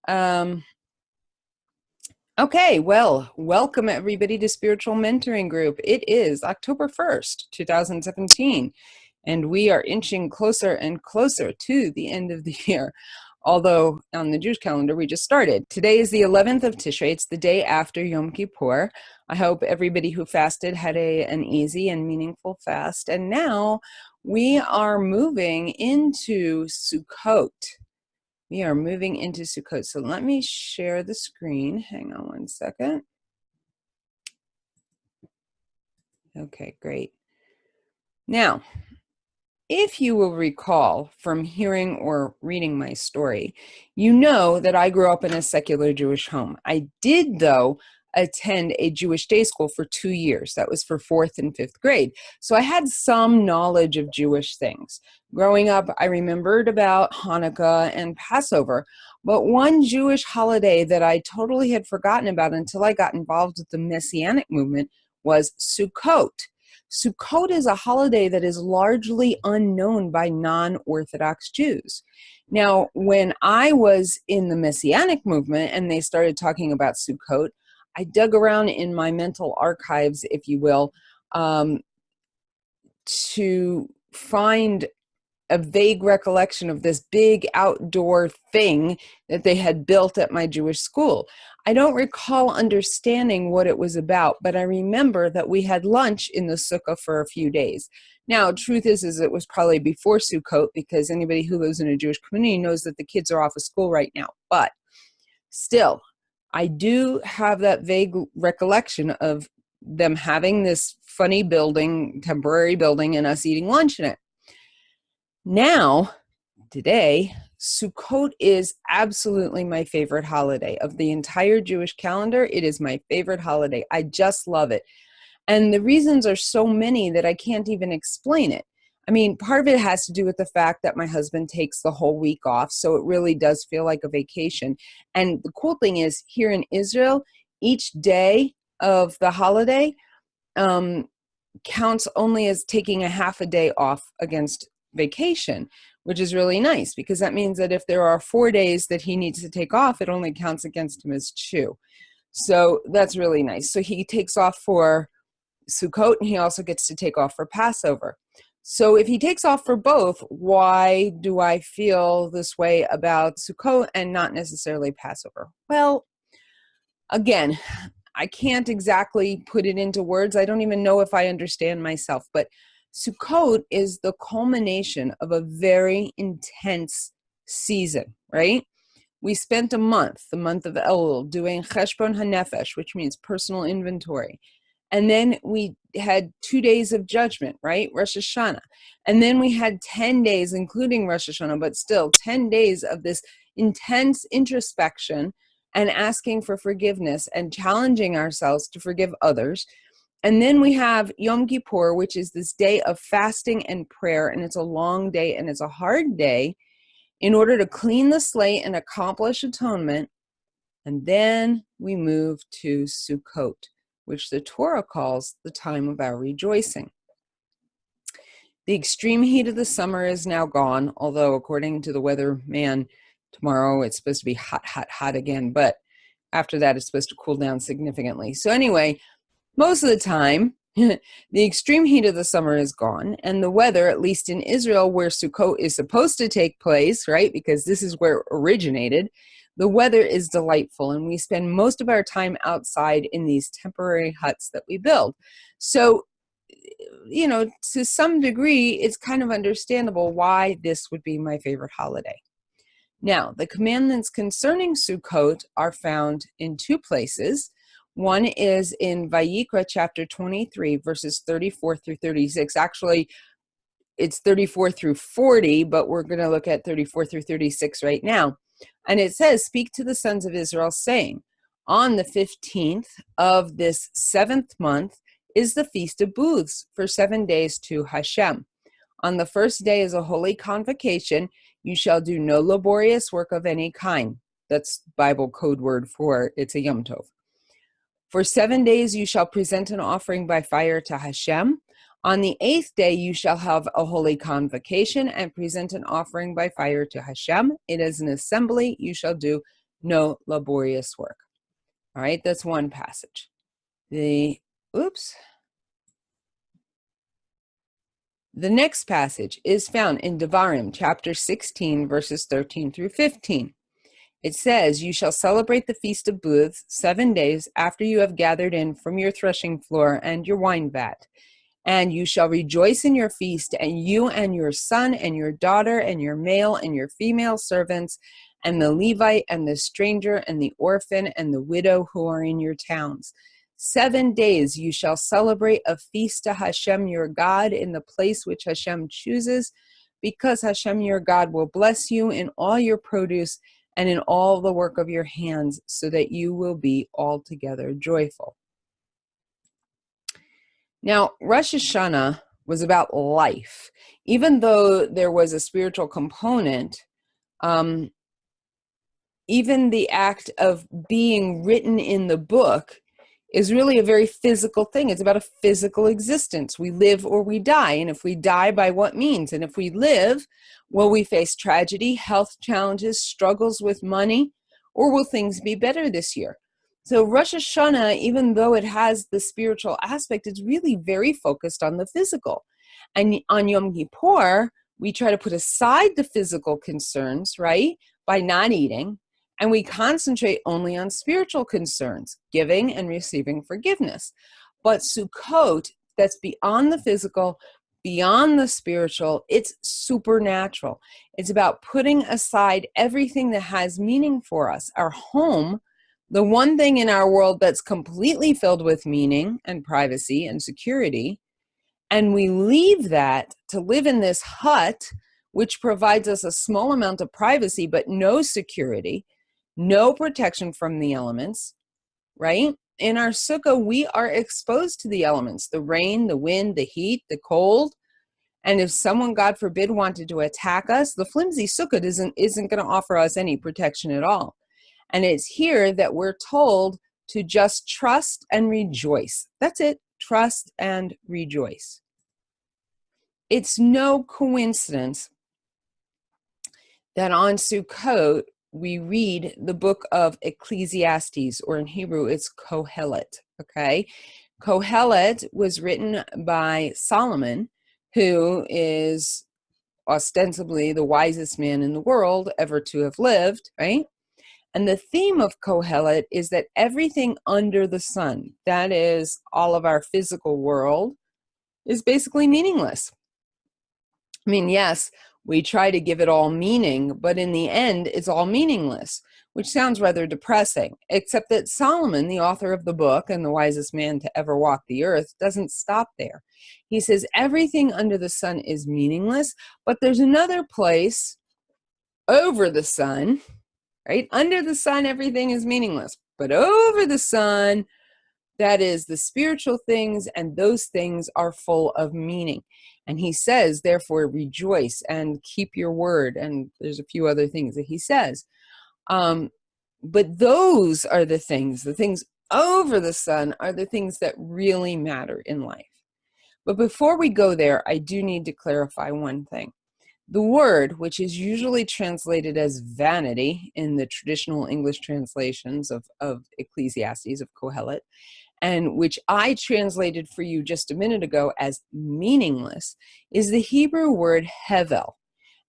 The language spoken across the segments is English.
Um, okay, well, welcome everybody to Spiritual Mentoring Group. It is October 1st, 2017, and we are inching closer and closer to the end of the year. Although on the Jewish calendar, we just started. Today is the 11th of Tishrei. It's the day after Yom Kippur. I hope everybody who fasted had an easy and meaningful fast. And now we are moving into Sukkot. We are moving into Sukkot. So let me share the screen. Hang on one second. Okay, great. Now, if you will recall from hearing or reading my story, you know that I grew up in a secular Jewish home. I did, though, attend a Jewish day school for 2 years. That was for 4th and 5th grade. So I had some knowledge of Jewish things. Growing up, I remembered about Hanukkah and Passover, but one Jewish holiday that I totally had forgotten about until I got involved with the Messianic movement was Sukkot. Sukkot is a holiday that is largely unknown by non-Orthodox Jews. Now, when I was in the Messianic movement and they started talking about Sukkot, I dug around in my mental archives, if you will, to find a vague recollection of this big outdoor thing that they had built at my Jewish school. I don't recall understanding what it was about, but I remember that we had lunch in the sukkah for a few days. Now, truth is it was probably before Sukkot, because anybody who lives in a Jewish community knows that the kids are off of school right now. But still, I do have that vague recollection of them having this funny building, temporary building, and us eating lunch in it. Now, today, Sukkot is absolutely my favorite holiday. Of the entire Jewish calendar, it is my favorite holiday. I just love it. And the reasons are so many that I can't even explain it. I mean, part of it has to do with the fact that my husband takes the whole week off, so it really does feel like a vacation. And the cool thing is, here in Israel, each day of the holiday counts only as taking a half a day off against vacation, which is really nice, because that means that if there are 4 days that he needs to take off, it only counts against him as 2. So that's really nice. So he takes off for Sukkot, and he also gets to take off for Passover. So if he takes off for both, why do I feel this way about Sukkot and not necessarily Passover? Well, again, I can't exactly put it into words. I don't even know if I understand myself, but Sukkot is the culmination of a very intense season, right? We spent a month, the month of Elul, doing Cheshbon HaNefesh, which means personal inventory. And then we had 2 days of judgment, right? Rosh Hashanah. And then we had 10 days, including Rosh Hashanah, but still 10 days of this intense introspection and asking for forgiveness and challenging ourselves to forgive others. And then we have Yom Kippur, which is this day of fasting and prayer, and it's a long day and it's a hard day in order to clean the slate and accomplish atonement. And then we move to Sukkot, which the Torah calls the time of our rejoicing. The extreme heat of the summer is now gone, although according to the weatherman, tomorrow it's supposed to be hot, hot, hot again, but after that it's supposed to cool down significantly. So anyway, most of the time, the extreme heat of the summer is gone, and the weather, at least in Israel, where Sukkot is supposed to take place, right, because this is where it originated, the weather is delightful, and we spend most of our time outside in these temporary huts that we build. So, you know, to some degree, it's kind of understandable why this would be my favorite holiday. Now, the commandments concerning Sukkot are found in 2 places. One is in Vayikra chapter 23, verses 34 through 36. Actually, it's 34 through 40, but we're going to look at 34 through 36 right now. And it says, "Speak to the sons of Israel, saying, on the 15th of this 7th month is the Feast of Booths for 7 days to Hashem. On the first day is a holy convocation. You shall do no laborious work of any kind." That's Bible code word for it's a Yom Tov. "For 7 days you shall present an offering by fire to Hashem. On the 8th day you shall have a holy convocation and present an offering by fire to Hashem. It is an assembly. You shall do no laborious work. All right, that's one passage. The next passage is found in Devarim, chapter 16, verses 13 through 15. It says, "You shall celebrate the Feast of Booths 7 days after you have gathered in from your threshing floor and your wine vat. And you shall rejoice in your feast, and you and your son and your daughter and your male and your female servants, and the Levite and the stranger and the orphan and the widow who are in your towns. 7 days you shall celebrate a feast to Hashem your God in the place which Hashem chooses, because Hashem your God will bless you in all your produce and in all the work of your hands, so that you will be altogether joyful." Now, Rosh Hashanah was about life. Even though there was a spiritual component, even the act of being written in the book is really a very physical thing. It's about a physical existence. We live or we die. And if we die, by what means? And if we live, will we face tragedy, health challenges, struggles with money, or will things be better this year? So Rosh Hashanah, even though it has the spiritual aspect, it's really very focused on the physical. And on Yom Kippur, we try to put aside the physical concerns, right, by not eating, and we concentrate only on spiritual concerns, giving and receiving forgiveness. But Sukkot, that's beyond the physical, beyond the spiritual, it's supernatural. It's about putting aside everything that has meaning for us. Our home, the one thing in our world that's completely filled with meaning and privacy and security, and we leave that to live in this hut, which provides us a small amount of privacy, but no security, no protection from the elements, right? In our sukkah, we are exposed to the elements, the rain, the wind, the heat, the cold. And if someone, God forbid, wanted to attack us, the flimsy sukkah isn't going to offer us any protection at all. And it's here that we're told to just trust and rejoice. That's it. Trust and rejoice. It's no coincidence that on Sukkot, we read the book of Ecclesiastes, or in Hebrew, it's Kohelet, okay? Kohelet was written by Solomon, who is ostensibly the wisest man in the world ever to have lived, right? And the theme of Kohelet is that everything under the sun, that is all of our physical world, is basically meaningless. I mean, yes, we try to give it all meaning, but in the end, it's all meaningless, which sounds rather depressing, except that Solomon, the author of the book and the wisest man to ever walk the earth, doesn't stop there. He says everything under the sun is meaningless, but there's another place over the sun, right? Under the sun, everything is meaningless, but over the sun, that is the spiritual things, and those things are full of meaning. And he says, therefore, rejoice and keep your word. And there's a few other things that he says. But those are the things over the sun are the things that really matter in life. But before we go there, I do need to clarify one thing. The word, which is usually translated as vanity in the traditional English translations of Ecclesiastes, of Kohelet, and which I translated for you just a minute ago as meaningless, is the Hebrew word hevel.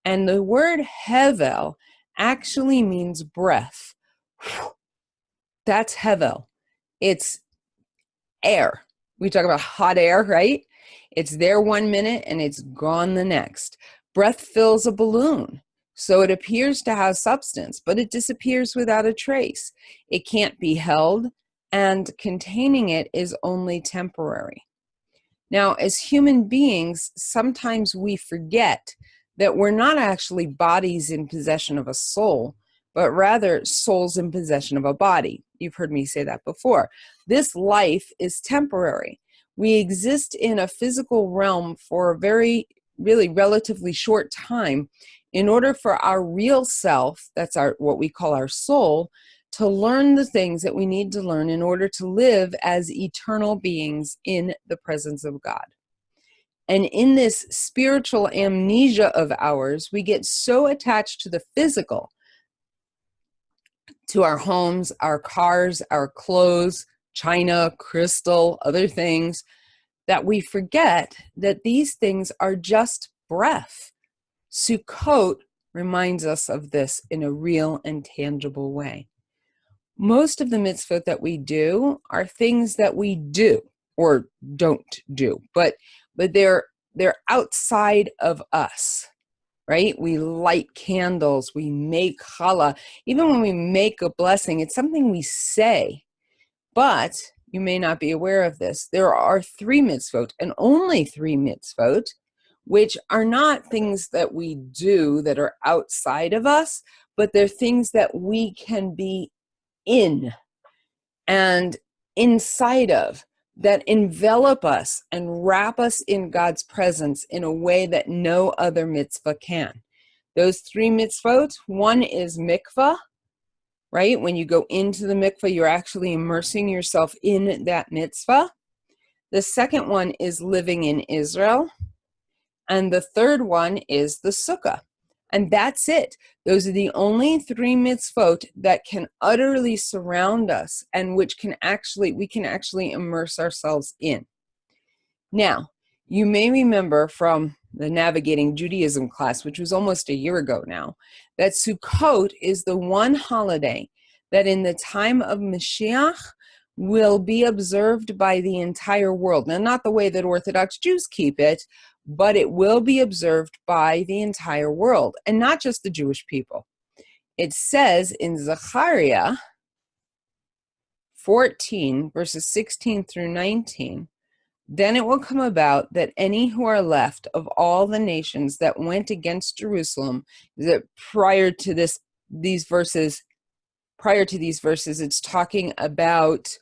And the word hevel actually means breath. That's hevel. It's air. We talk about hot air, right? It's there 1 minute and it's gone the next. Breath fills a balloon, so it appears to have substance, but it disappears without a trace. It can't be held, and containing it is only temporary. Now, as human beings, sometimes we forget that we're not actually bodies in possession of a soul, but rather souls in possession of a body. You've heard me say that before. This life is temporary. We exist in a physical realm for a really relatively short time in order for our real self, that's what we call our soul, to learn the things that we need to learn in order to live as eternal beings in the presence of God. And in this spiritual amnesia of ours, we get so attached to the physical to our homes, our cars, our clothes, china, crystal, other things, that we forget that these things are just breath. Sukkot reminds us of this in a real and tangible way. Most of the mitzvot that we do are things that we do or don't do, but they're outside of us, right? We light candles, we make challah. Even when we make a blessing, it's something we say. But you may not be aware of this. There are 3 mitzvot, and only 3 mitzvot, which are not things that we do that are outside of us, but they're things that we can be in and inside of, that envelop us and wrap us in God's presence in a way that no other mitzvah can. Those 3 mitzvot, one is mikvah, right? When you go into the mikvah, you're actually immersing yourself in that mitzvah. The second one is living in Israel. And the third one is the sukkah. And that's it. Those are the only 3 mitzvot that can utterly surround us and we can actually immerse ourselves in. Now, you may remember from the Navigating Judaism class, which was almost a year ago now, that Sukkot is the one holiday that in the time of Mashiach will be observed by the entire world. Now, not the way that Orthodox Jews keep it, but it will be observed by the entire world, and not just the Jewish people. It says in Zechariah 14, verses 16 through 19, then it will come about that any who are left of all the nations that went against Jerusalem, that prior to these verses, it's talking about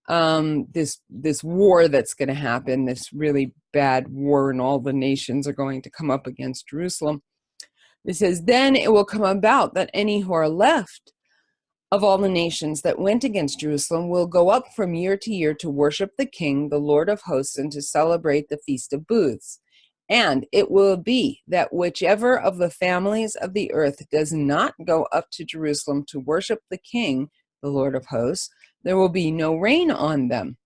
this war that's going to happen, this really bad war, and all the nations are going to come up against Jerusalem. It says, then it will come about that any who are left of all the nations that went against Jerusalem will go up from year to year to worship the King, the Lord of hosts, and to celebrate the Feast of Booths. And it will be that whichever of the families of the earth does not go up to Jerusalem to worship the King, the Lord of hosts, there will be no rain on them.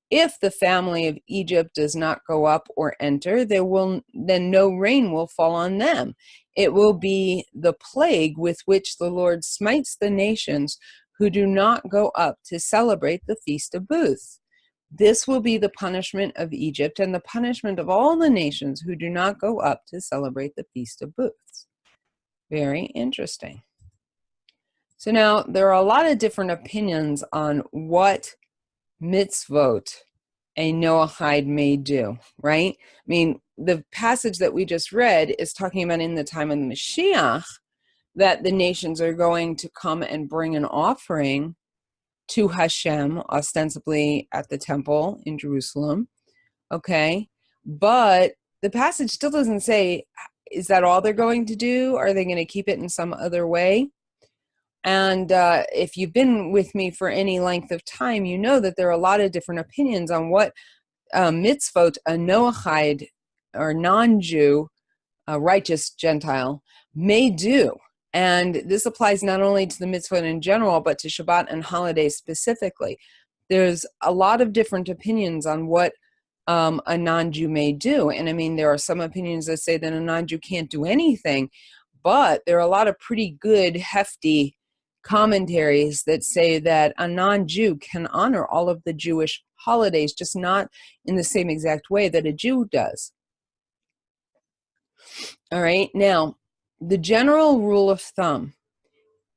If the family of Egypt does not go up or enter, then no rain will fall on them. It will be the plague with which the Lord smites the nations who do not go up to celebrate the Feast of Booths. This will be the punishment of Egypt and the punishment of all the nations who do not go up to celebrate the Feast of Booths. Very interesting. So now there are a lot of different opinions on what mitzvot a Noahide may do, right? I mean, the passage that we just read is talking about in the time of the Mashiach that the nations are going to come and bring an offering to Hashem, ostensibly at the temple in Jerusalem, okay? But the passage still doesn't say, is that all they're going to do? Are they going to keep it in some other way? And if you've been with me for any length of time, you know that there are a lot of different opinions on what mitzvot a Noahide or non-Jew, a righteous Gentile, may do. And this applies not only to the mitzvot in general, but to Shabbat and holidays specifically. There's a lot of different opinions on what a non-Jew may do. And I mean, there are some opinions that say that a non-Jew can't do anything, but there are a lot of pretty good, hefty commentaries that say that a non-Jew can honor all of the Jewish holidays, just not in the same exact way that a Jew does. All right, now, the general rule of thumb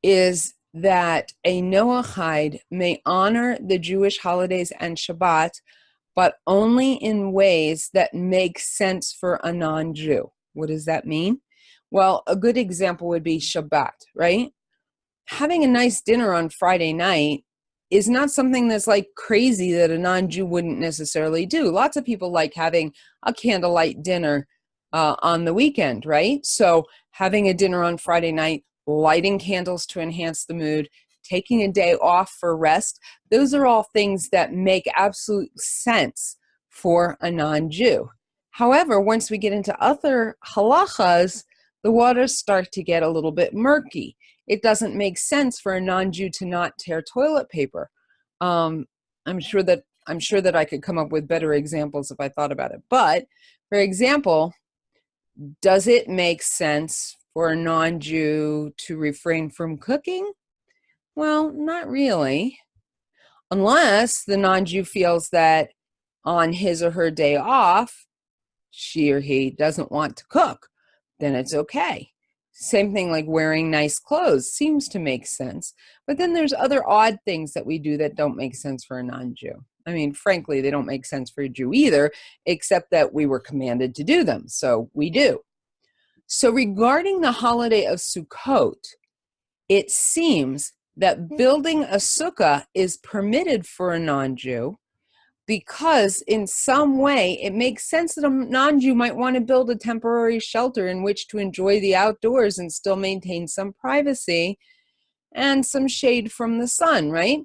is that a Noahide may honor the Jewish holidays and Shabbat, but only in ways that make sense for a non-Jew. What does that mean? Well, a good example would be Shabbat, right? Having a nice dinner on Friday night is not something that's like crazy that a non-Jew wouldn't necessarily do. Lots of people like having a candlelight dinner on the weekend, right? So having a dinner on Friday night, lighting candles to enhance the mood, taking a day off for rest, those are all things that make absolute sense for a non-Jew. However, once we get into other halachas, the waters start to get a little bit murky. it doesn't make sense for a non-Jew to not tear toilet paper. I'm sure that I could come up with better examples if I thought about it. But for example, does it make sense for a non-Jew to refrain from cooking? Well, not really, unless the non-Jew feels that on his or her day off, she or he doesn't want to cook. Then it's okay. Same thing like wearing nice clothes seems to make sense. But then there's other odd things that we do that don't make sense for a non-Jew. I mean, frankly, they don't make sense for a Jew either, except that we were commanded to do them. So we do. So regarding the holiday of Sukkot, it seems that building a sukkah is permitted for a non-Jew because in some way it makes sense that a non-Jew might want to build a temporary shelter in which to enjoy the outdoors and still maintain some privacy and some shade from the sun, right?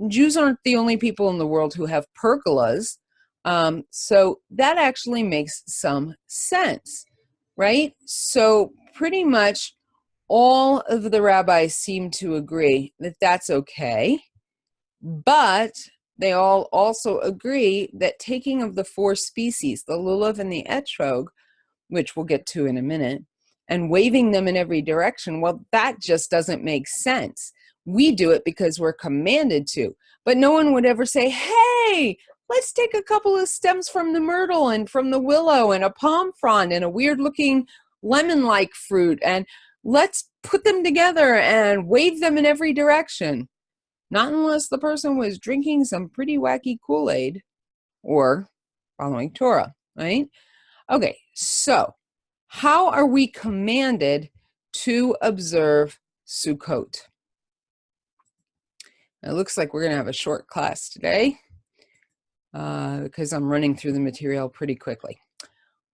Jews aren't the only people in the world who have pergolas. So that actually makes some sense, right? So pretty much all of the rabbis seem to agree that that's okay, but they all also agree that taking of the 4 species, the lulav and the etrog, which we'll get to in a minute, and waving them in every direction, well, that just doesn't make sense. We do it because we're commanded to, but no one would ever say, hey, let's take a couple of stems from the myrtle and from the willow and a palm frond and a weird looking lemon-like fruit, and let's put them together and wave them in every direction. Not unless the person was drinking some pretty wacky Kool-Aid or following Torah, right? Okay, so how are we commanded to observe Sukkot? It looks like we're going to have a short class today because I'm running through the material pretty quickly.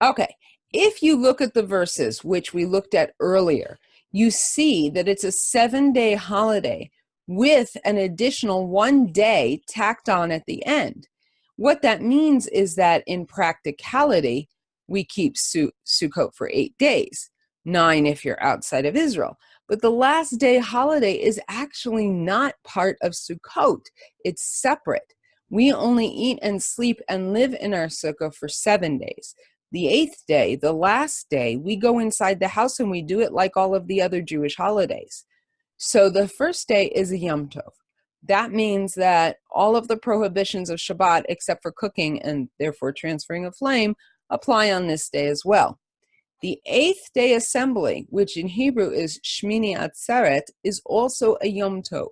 Okay, if you look at the verses, which we looked at earlier, you see that it's a 7-day holiday with an additional 1 day tacked on at the end. What that means is that in practicality, we keep Sukkot for 8 days, 9 if you're outside of Israel. But the last day holiday is actually not part of Sukkot. It's separate. We only eat and sleep and live in our sukkah for 7 days. The 8th day, the last day, we go inside the house and we do it like all of the other Jewish holidays. So the first day is a Yom Tov. That means that all of the prohibitions of Shabbat, except for cooking and therefore transferring a flame, apply on this day as well. The 8th day assembly, which in Hebrew is Shmini Atzeret, is also a Yom Tov.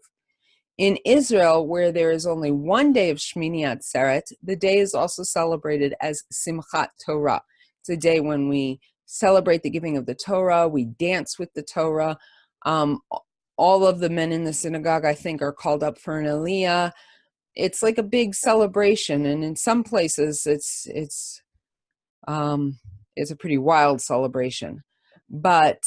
In Israel, where there is only 1 day of Shmini Atzeret, the day is also celebrated as Simchat Torah. It's a day when we celebrate the giving of the Torah, we dance with the Torah. All of the men in the synagogue, I think, are called up for an aliyah. It's like a big celebration, and in some places, it's a pretty wild celebration. But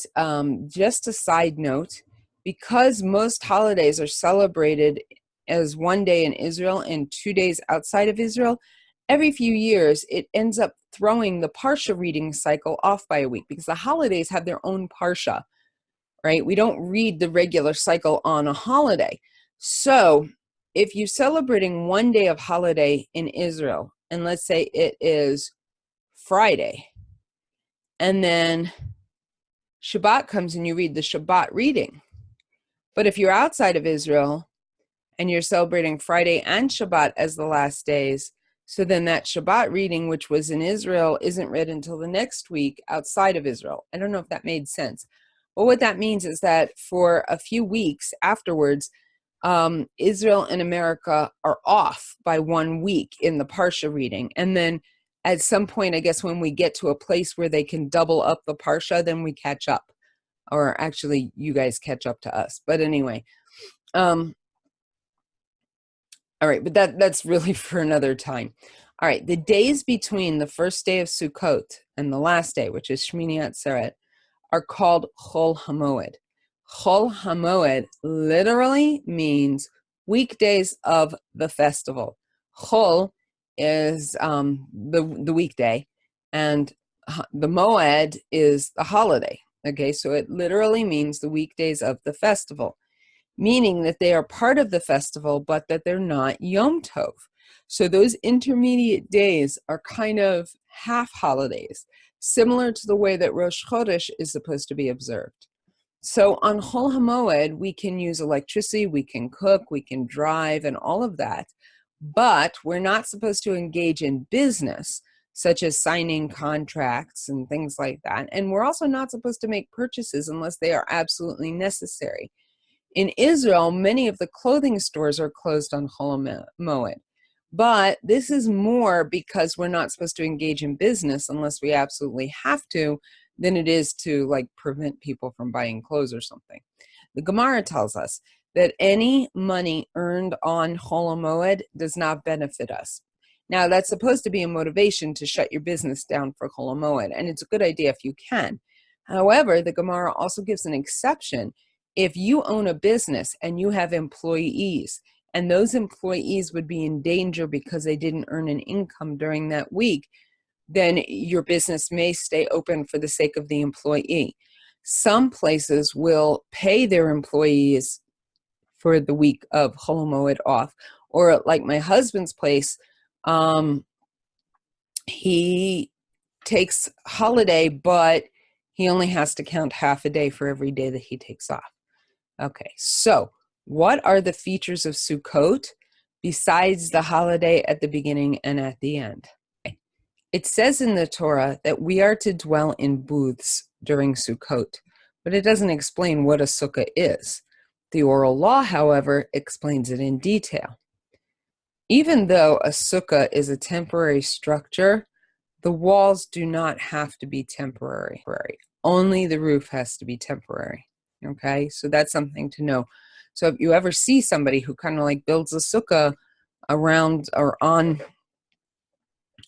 just a side note, because most holidays are celebrated as 1 day in Israel and 2 days outside of Israel, every few years it ends up throwing the Parsha reading cycle off by a week because the holidays have their own Parsha, right? We don't read the regular cycle on a holiday. So if you're celebrating 1 day of holiday in Israel, and let's say it is Friday, and then Shabbat comes and you read the Shabbat reading. But if you're outside of Israel and you're celebrating Friday and Shabbat as the last days, so then that Shabbat reading, which was in Israel, isn't read until the next week outside of Israel. I don't know if that made sense. But what that means is that for a few weeks afterwards, Israel and America are off by 1 week in the Parsha reading. And then at some point, I guess when we get to a place where they can double up the Parsha, then we catch up. Or actually, you guys catch up to us. But anyway, all right, but that's really for another time. All right, the days between the first day of Sukkot and the last day, which is Shmini Atzeret, are called Chol HaMoed. Chol HaMoed literally means weekdays of the festival. Chol is the weekday, and the Moed is the holiday. Okay, so it literally means the weekdays of the festival, meaning that they are part of the festival, but that they're not Yom Tov. So those intermediate days are kind of half holidays, similar to the way that Rosh Chodesh is supposed to be observed. So on Chol HaMoed, we can use electricity, we can cook, we can drive, and all of that. But we're not supposed to engage in business, such as signing contracts and things like that. And we're also not supposed to make purchases unless they are absolutely necessary. In Israel, many of the clothing stores are closed on Chol HaMoed. But this is more because we're not supposed to engage in business unless we absolutely have to, than it is to like prevent people from buying clothes or something. The Gemara tells us that any money earned on Chol HaMoed does not benefit us. Now, that's supposed to be a motivation to shut your business down for Chol HaMoed, and it's a good idea if you can. However, the Gemara also gives an exception. If you own a business and you have employees, and those employees would be in danger because they didn't earn an income during that week, then your business may stay open for the sake of the employee. Some places will pay their employees for the week of Chol HaMoed off. Or like my husband's place, he takes holiday, but he only has to count half a day for every day that he takes off. Okay, so what are the features of Sukkot besides the holiday at the beginning and at the end? It says in the Torah that we are to dwell in booths during Sukkot, but it doesn't explain what a sukkah is. The oral law, however, explains it in detail. Even though a sukkah is a temporary structure, the walls do not have to be temporary. Only the roof has to be temporary. Okay, so that's something to know. So if you ever see somebody who kind of like builds a sukkah around or on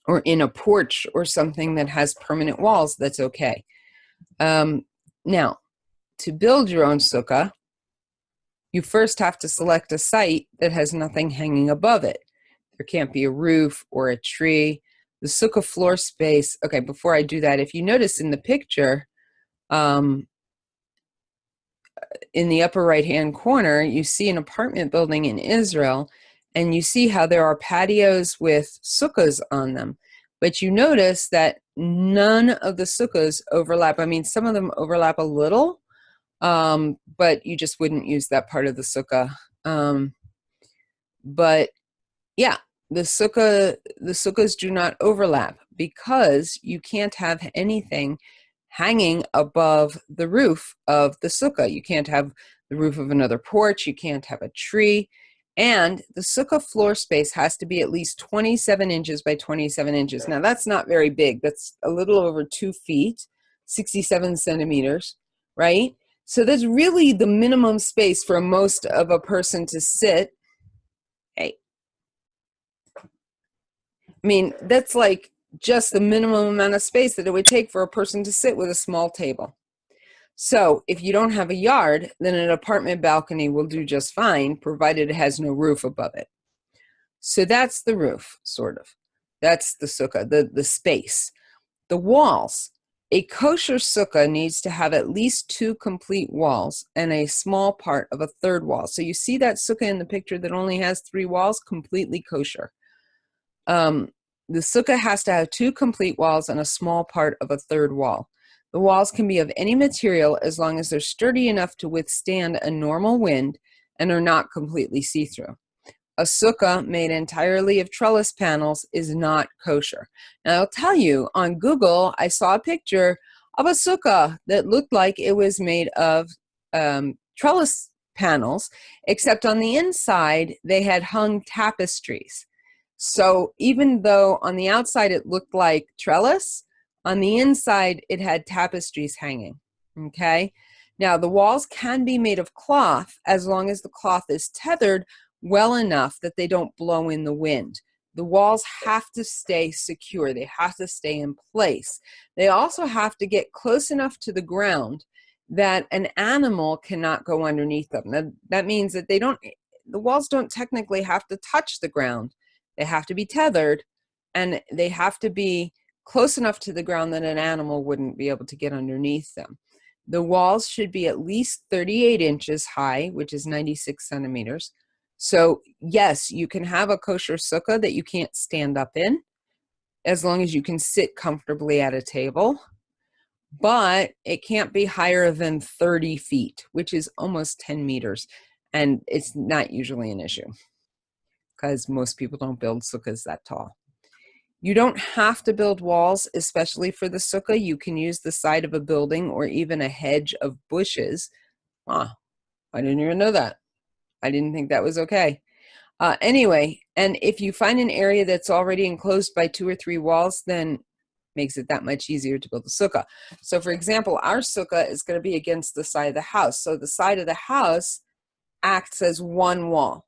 or in a porch or something that has permanent walls, that's okay. Now, to build your own sukkah, you first have to select a site that has nothing hanging above it. There can't be a roof or a tree. The sukkah floor space, okay, before I do that, if you notice in the picture, in the upper right-hand corner, you see an apartment building in Israel, and you see how there are patios with sukkahs on them. But you notice that none of the sukkahs overlap. I mean, some of them overlap a little, but you just wouldn't use that part of the sukkah. But yeah, the sukkahs do not overlap because you can't have anything hanging above the roof of the sukkah. You can't have the roof of another porch. You can't have a tree. And the sukkah floor space has to be at least 27 inches by 27 inches. Now, that's not very big. That's a little over 2 feet, 67 centimeters, right? So that's really the minimum space for most of a person to sit. Hey. I mean, that's like just the minimum amount of space that it would take for a person to sit with a small table. So if you don't have a yard, then an apartment balcony will do just fine, provided it has no roof above it. So that's the roof, sort of. That's the sukkah, the space. The walls. A kosher sukkah needs to have at least 2 complete walls and a small part of a third wall. So you see that sukkah in the picture that only has 3 walls, completely kosher. The sukkah has to have 2 complete walls and a small part of a third wall. The walls can be of any material as long as they're sturdy enough to withstand a normal wind and are not completely see-through. A sukkah made entirely of trellis panels is not kosher. Now, I'll tell you, on Google, I saw a picture of a sukkah that looked like it was made of trellis panels, except on the inside, they had hung tapestries. So even though on the outside it looked like trellis, on the inside it had tapestries hanging, okay? Now, the walls can be made of cloth as long as the cloth is tethered well enough that they don't blow in the wind. The walls have to stay secure. They have to stay in place. They also have to get close enough to the ground that an animal cannot go underneath them. That means that the walls don't technically have to touch the ground. They have to be tethered, and they have to be close enough to the ground that an animal wouldn't be able to get underneath them. The walls should be at least 38 inches high, which is 96 centimeters. So yes, you can have a kosher sukkah that you can't stand up in, as long as you can sit comfortably at a table, but it can't be higher than 30 feet, which is almost 10 meters. And it's not usually an issue because most people don't build sukkahs that tall. You don't have to build walls, especially for the sukkah. You can use the side of a building or even a hedge of bushes. Ah, I didn't even know that. I didn't think that was okay. Anyway, and if you find an area that's already enclosed by 2 or 3 walls, then makes it that much easier to build a sukkah. So for example, our sukkah is going to be against the side of the house. So the side of the house acts as one wall.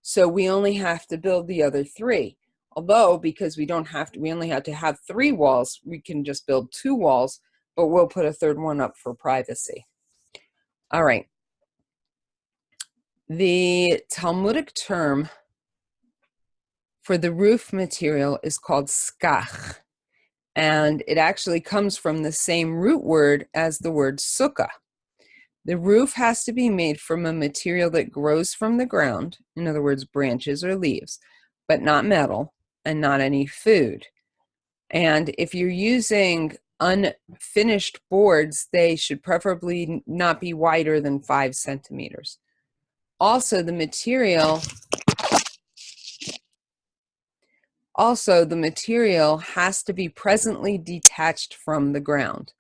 So we only have to build the other 3. Although, because we only have to have 3 walls, we can just build 2 walls, but we'll put a 3rd one up for privacy. All right. The Talmudic term for the roof material is called skach, and it actually comes from the same root word as the word sukkah. The roof has to be made from a material that grows from the ground, in other words, branches or leaves, but not metal and not any food. And if you're using unfinished boards, they should preferably not be wider than 5 centimeters. Also, the material has to be presently detached from the ground.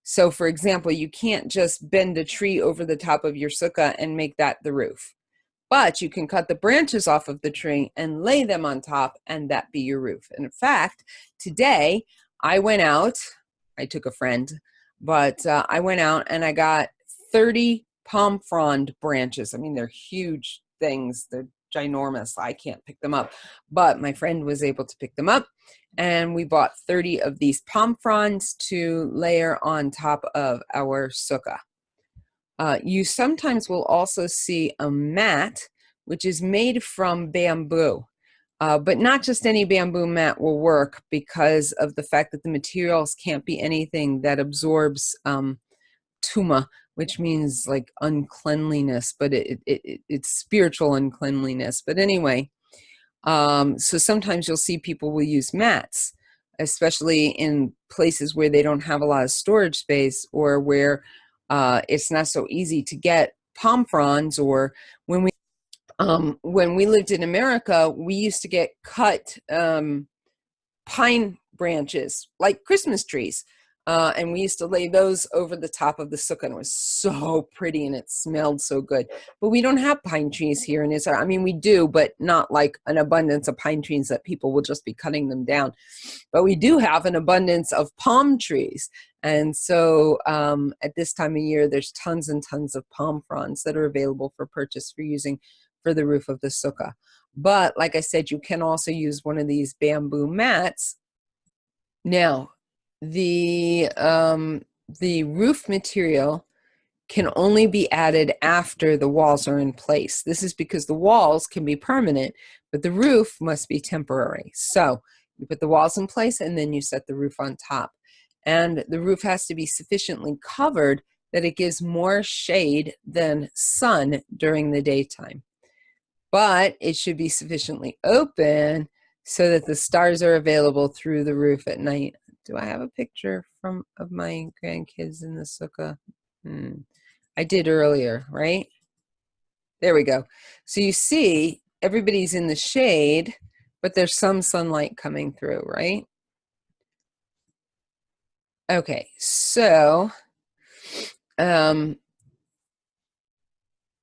So, for example, you can't just bend a tree over the top of your sukkah and make that the roof. But you can cut the branches off of the tree and lay them on top, and that be your roof. And in fact, today I went out, I took a friend, but I went out and I got 30 palm frond branches. I mean, they're huge things. They're ginormous. I can't pick them up, but my friend was able to pick them up. And we bought 30 of these palm fronds to layer on top of our sukkah. You sometimes will also see a mat, which is made from bamboo. But not just any bamboo mat will work because of the fact that the materials can't be anything that absorbs tuma, which means like uncleanliness, but it's spiritual uncleanliness. But anyway, so sometimes you'll see people will use mats, especially in places where they don't have a lot of storage space or where it's not so easy to get palm fronds. Or when we lived in America, we used to get cut pine branches like Christmas trees. And we used to lay those over the top of the sukkah, and it was so pretty and it smelled so good. But we don't have pine trees here in Israel. I mean, we do, but not like an abundance of pine trees that people will just be cutting them down. But we do have an abundance of palm trees. And so at this time of year, there's tons and tons of palm fronds that are available for purchase for using for the roof of the sukkah. But like I said, you can also use one of these bamboo mats. Now, the roof material can only be added after the walls are in place. This is because the walls can be permanent, but the roof must be temporary. So you put the walls in place and then you set the roof on top. And the roof has to be sufficiently covered that it gives more shade than sun during the daytime. But it should be sufficiently open so that the stars are available through the roof at night. Do I have a picture of my grandkids in the sukkah? I did earlier, right? There we go. So you see, everybody's in the shade, but there's some sunlight coming through, right? Okay, so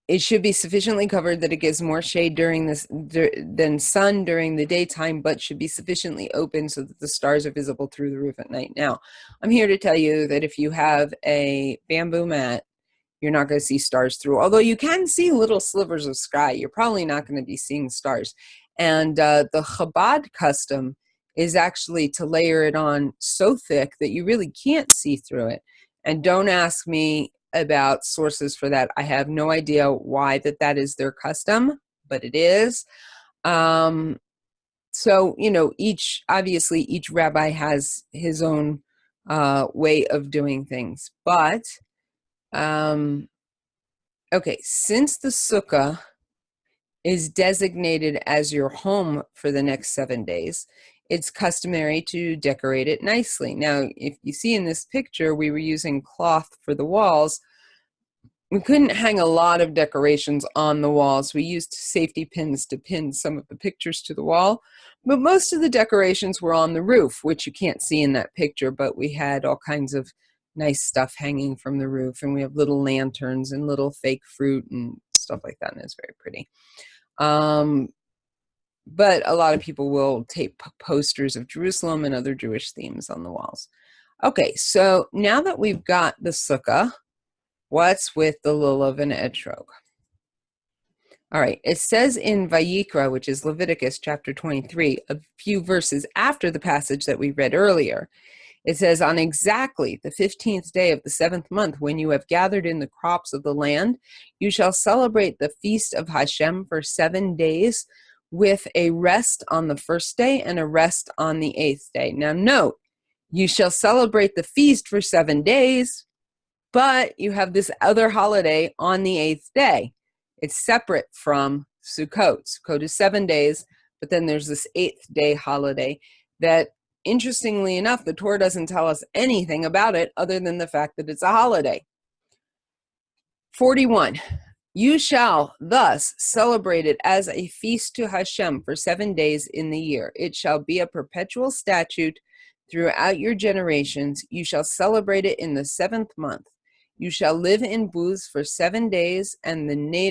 it should be sufficiently covered that it gives more shade than sun during the daytime, but should be sufficiently open so that the stars are visible through the roof at night. Now, I'm here to tell you that if you have a bamboo mat, you're not going to see stars through. Although you can see little slivers of sky, you're probably not going to be seeing stars. And the Chabad custom is actually to layer it on so thick that you really can't see through it. And don't ask me about sources for that. I have no idea why that is their custom, but it is. So, you know, each rabbi has his own way of doing things. But Okay, since the sukkah is designated as your home for the next 7 days, it's customary to decorate it nicely. Now, if you see in this picture, we were using cloth for the walls. We couldn't hang a lot of decorations on the walls. We used safety pins to pin some of the pictures to the wall, but most of the decorations were on the roof, which you can't see in that picture, but we had all kinds of nice stuff hanging from the roof, and we have little lanterns and little fake fruit and stuff like that, and it's very pretty. But a lot of people will tape posters of Jerusalem and other Jewish themes on the walls. Okay, so now that we've got the sukkah, what's with the lulav and etrog? All right, it says in Vayikra, which is Leviticus chapter 23, a few verses after the passage that we read earlier. It says, on exactly the 15th day of the 7th month, when you have gathered in the crops of the land, you shall celebrate the feast of Hashem for 7 days, with a rest on the first day and a rest on the 8th day. Now note, you shall celebrate the feast for 7 days, but you have this other holiday on the 8th day. It's separate from Sukkot. Sukkot is 7 days, but then there's this 8th day holiday that, interestingly enough, the Torah doesn't tell us anything about it other than the fact that it's a holiday. 41. You shall thus celebrate it as a feast to Hashem for 7 days in the year. It shall be a perpetual statute throughout your generations. You shall celebrate it in the 7th month. You shall live in booths for 7 days, and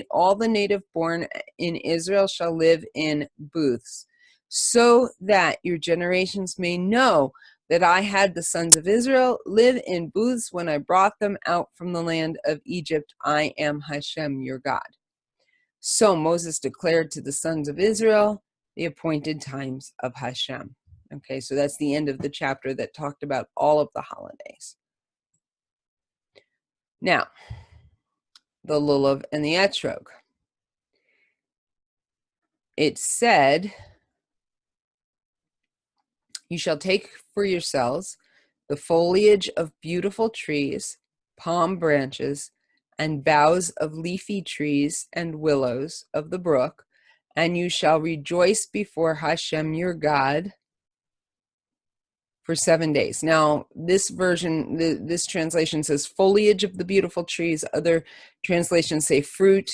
all the native born in Israel shall live in booths, so that your generations may know that I had the sons of Israel live in booths when I brought them out from the land of Egypt. I am Hashem, your God. So Moses declared to the sons of Israel the appointed times of Hashem. Okay, so that's the end of the chapter that talked about all of the holidays. Now, the lulav and the etrog. It said, you shall take for yourselves the foliage of beautiful trees, palm branches, and boughs of leafy trees and willows of the brook, and you shall rejoice before Hashem your God for 7 days. Now, this version, this translation says foliage of the beautiful trees. Other translations say fruit.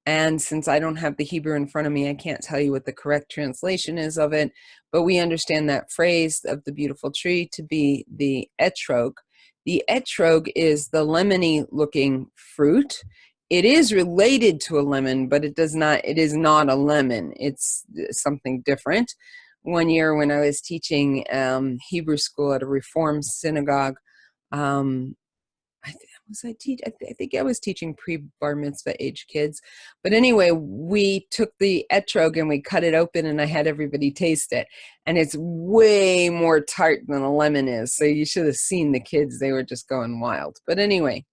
And since I don't have the Hebrew in front of me, I can't tell you what the correct translation is of it. But we understand that phrase of the beautiful tree to be the etrog. The etrog is the lemony looking fruit. It is related to a lemon, but it is not a lemon. It's something different. One year when I was teaching Hebrew school at a Reform synagogue, I think I was teaching pre-bar mitzvah age kids. But anyway, we took the etrog and we cut it open and I had everybody taste it. And it's way more tart than a lemon is. So you should have seen the kids. They were just going wild. But anyway,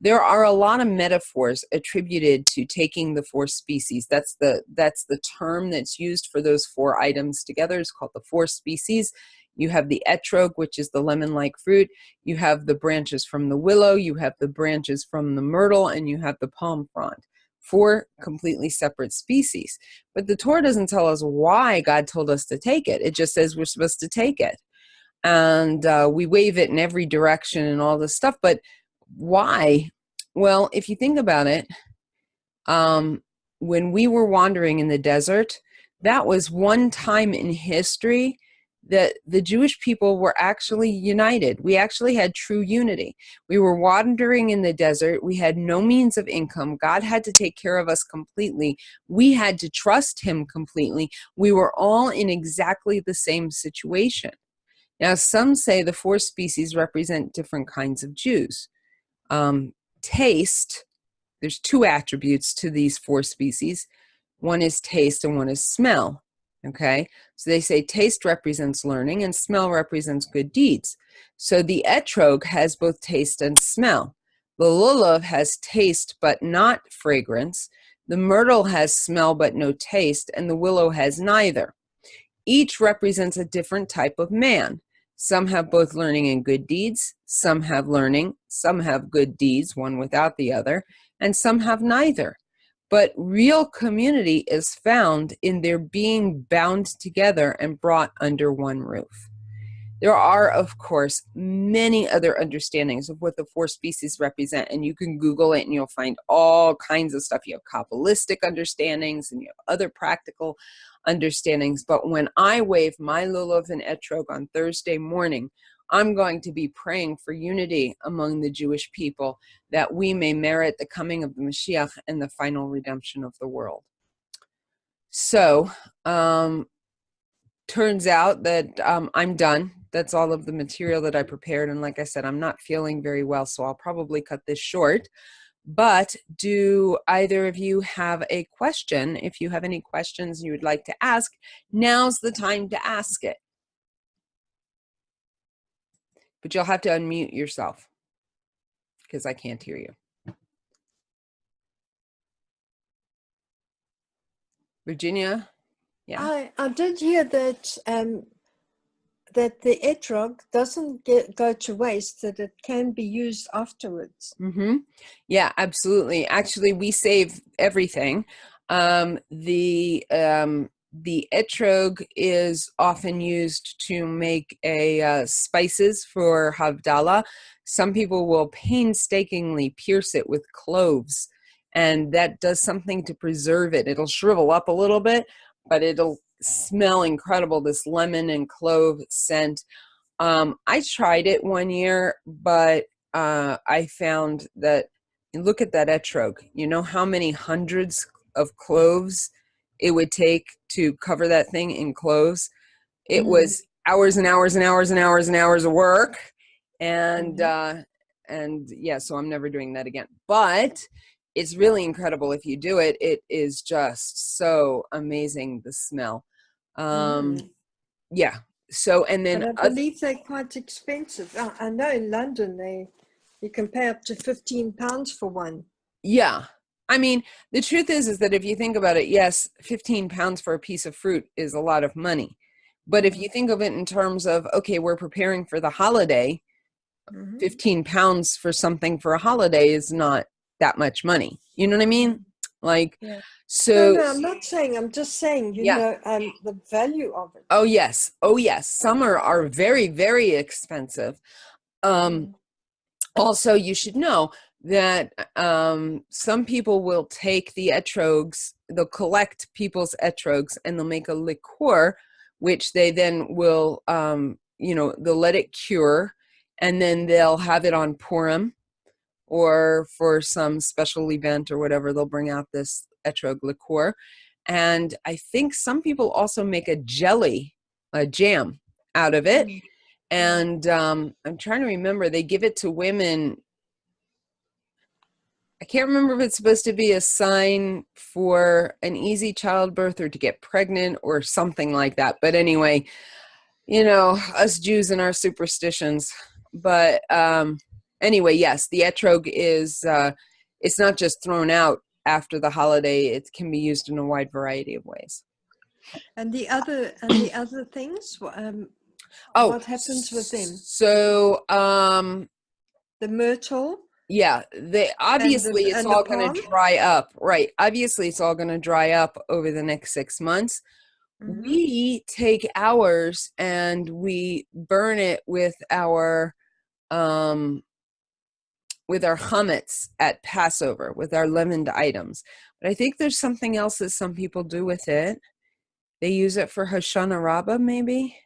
there are a lot of metaphors attributed to taking the 4 species. That's the term that's used for those 4 items together. It's called the 4 species. You have the etrog, which is the lemon-like fruit. You have the branches from the willow. You have the branches from the myrtle, and you have the palm frond. 4 completely separate species. But the Torah doesn't tell us why God told us to take it. It just says we're supposed to take it. And we wave it in every direction and all this stuff. But why? Well, if you think about it, when we were wandering in the desert, that was one time in history that the Jewish people were actually united. We actually had true unity. We were wandering in the desert. We had no means of income. God had to take care of us completely. We had to trust him completely. We were all in exactly the same situation. Now, some say the 4 species represent different kinds of Jews. Taste, there's 2 attributes to these 4 species. One is taste and one is smell. Okay, so they say taste represents learning and smell represents good deeds. So the etrog has both taste and smell. The lulav has taste but not fragrance. The myrtle has smell but no taste, and the willow has neither. Each represents a different type of man. Some have both learning and good deeds. Some have learning. Some have good deeds, one without the other. And some have neither. But real community is found in their being bound together and brought under one roof. There are, of course, many other understandings of what the four species represent, and you can Google it and you'll find all kinds of stuff. You have Kabbalistic understandings and you have other practical understandings. But when I wave my lulav and etrog on Thursday morning, I'm going to be praying for unity among the Jewish people, that we may merit the coming of the Mashiach and the final redemption of the world. So, turns out that I'm done. That's all of the material that I prepared. And like I said, I'm not feeling very well, so I'll probably cut this short. But do either of you have a question? If you have any questions you would like to ask, now's the time to ask it. But you'll have to unmute yourself because I can't hear you. Virginia? Yeah. I did hear that that the etrog doesn't go to waste, that it can be used afterwards. Mm-hmm. Yeah, absolutely. Actually, we save everything. The etrog is often used to make spices for Havdalah. Some people will painstakingly pierce it with cloves, and that does something to preserve it. It'll shrivel up a little bit, but it'll smell incredible, this lemon and clove scent. I tried it one year, but I found that, look at that etrog. You know how many hundreds of cloves it would take to cover that thing in cloves? It was hours and hours and hours and hours and hours of work. And yeah, so I'm never doing that again. But it's really incredible if you do it. It is just so amazing, the smell. Yeah. So, and then but I believe they're quite expensive. I know in London you can pay up to £15 for one. Yeah. I mean, the truth is that if you think about it, yes, £15 for a piece of fruit is a lot of money. But if you think of it in terms of, okay, we're preparing for the holiday, £15 for something for a holiday is not that much money. You know what I mean? Like, so. No, I'm not saying, I'm just saying, you know, the value of it. Oh, yes. Oh, yes. Some are very, very expensive. Also, you should know that some people will take the etrogs, they'll collect people's etrogs, and they'll make a liqueur, which they then will, they'll let it cure, and then they'll have it on Purim, or for some special event or whatever, they'll bring out this etrog liqueur. And I think some people also make a jam out of it. And I'm trying to remember, they give it to women. I can't remember if it's supposed to be a sign for an easy childbirth or to get pregnant or something like that. But anyway, you know, us Jews and our superstitions. But anyway, yes, the etrog is, it's not just thrown out after the holiday. It can be used in a wide variety of ways. And the other things, what happens with them? So, the myrtle. Yeah, it's all going to dry up, right? Obviously, it's all going to dry up over the next 6 months. We take ours and we burn it with our chametz at Passover, with our leavened items. But I think there's something else that some people do with it. They use it for Hoshana Rabbah, maybe.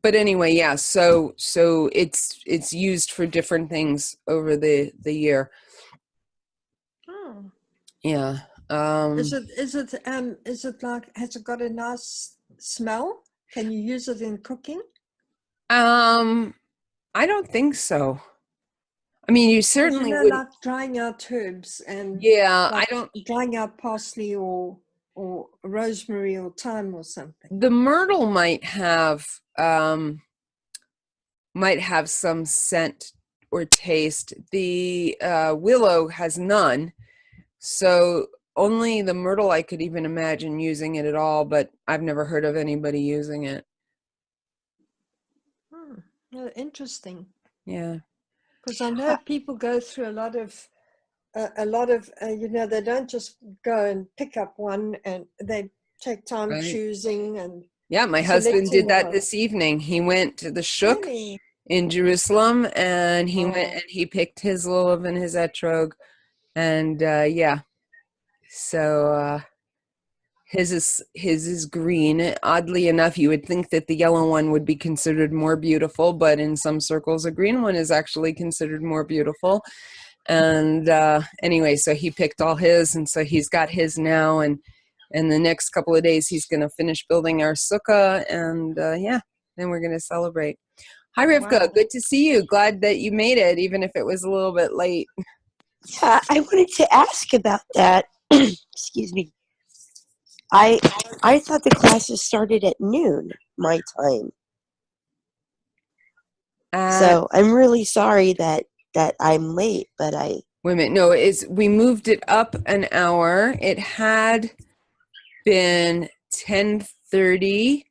But anyway, yeah. So it's used for different things over the year. Oh. Yeah. Is it like, has it got a nice smell? Can you use it in cooking? I don't think so. I mean, you certainly would. Like drying out herbs and drying out parsley or rosemary or thyme or something. The myrtle might have some scent or taste. The willow has none, so only the myrtle I could even imagine using it at all. But I've never heard of anybody using it. Interesting. Yeah. Because I know people go through a lot of, they don't just go and pick up one, and they take time Right. choosing and Yeah, my husband selecting did the that one. this evening. He went to the Shuk Really? in Jerusalem, and he went Oh, and he picked his lulav and his etrog, and yeah. So his is green. Oddly enough, you would think that the yellow one would be considered more beautiful, but in some circles, a green one is actually considered more beautiful. And anyway, so he picked all his, and so he's got his now, and the next couple of days he's going to finish building our sukkah, and yeah, then we're going to celebrate. Hi, Rivka. wow. Good to see you. Glad that you made it, even if it was a little bit late. Yeah, I wanted to ask about that. Excuse me. I thought the classes started at noon my time. So I'm really sorry that I'm late, but I Wait a minute. No, we moved it up an hour. It had been 10:30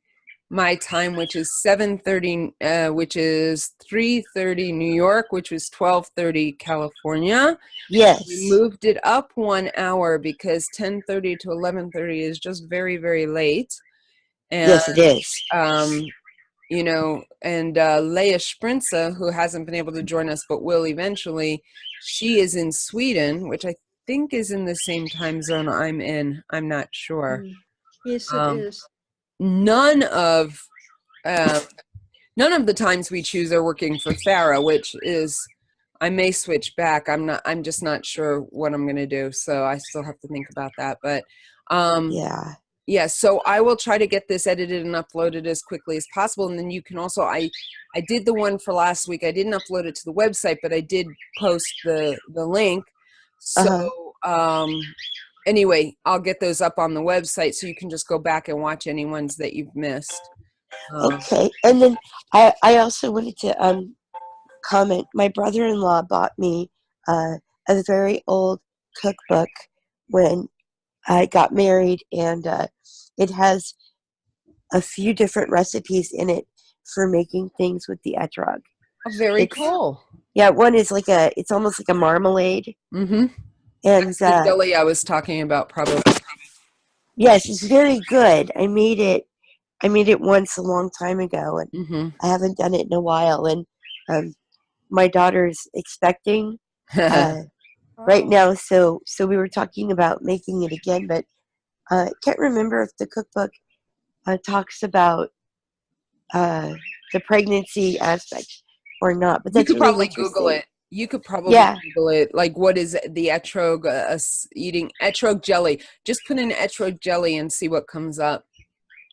my time, which is 7:30, which is 3:30 New York, which was 12:30 California. yes. We moved it up 1 hour because 10:30 to 11:30 is just very, very late. And Yes, it is. you know, and Leah Sprinza, who hasn't been able to join us but will eventually, she is in Sweden, which I think is in the same time zone I'm in. I'm not sure. Yes, it is. None of the times we choose are working for Farah, which is, I may switch back. I'm just not sure what I'm going to do. So I still have to think about that. But yeah, so I will try to get this edited and uploaded as quickly as possible. And then you can also, I did the one for last week. I didn't upload it to the website, but I did post the link. So anyway, I'll get those up on the website so you can just go back and watch any ones that you've missed. Okay. And then I also wanted to comment. My brother-in-law bought me a very old cookbook when I got married, and it has a few different recipes in it for making things with the etrog. Oh, very cool. Yeah, one is it's almost like a marmalade. Mm-hmm. And that's the jelly I was talking about, probably. Yes, it's very good. I made it once a long time ago, and I haven't done it in a while. And my daughter's expecting right now, so we were talking about making it again, but I can't remember if the cookbook talks about the pregnancy aspect or not. But You that's could really probably Google interesting. it. You could probably Google it. Like, what is the etrog, eating etrog jelly? Just put in etrog jelly and see what comes up.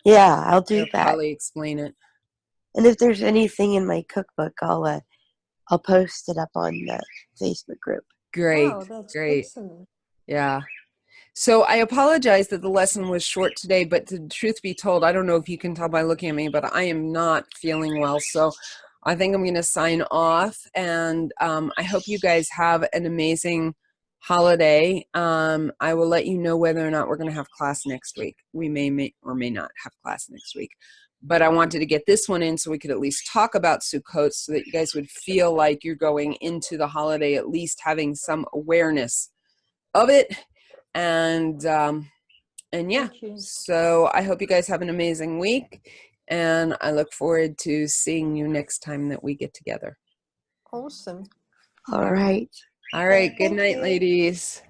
Yeah, I'll do that. Probably explain it. And if there's anything in my cookbook, I'll post it up on the Facebook group. Great. Wow, that's Great. excellent. Yeah. So I apologize that the lesson was short today, but the truth be told, I don't know if you can tell by looking at me, but I am not feeling well. So I think I'm going to sign off, and I hope you guys have an amazing holiday. I will let you know whether or not we're going to have class next week. We may or may not have class next week, but I wanted to get this one in so we could at least talk about Sukkot, so that you guys would feel like you're going into the holiday at least having some awareness of it. And yeah, so I hope you guys have an amazing week, and I look forward to seeing you next time that we get together. Awesome. All right. Good night, ladies.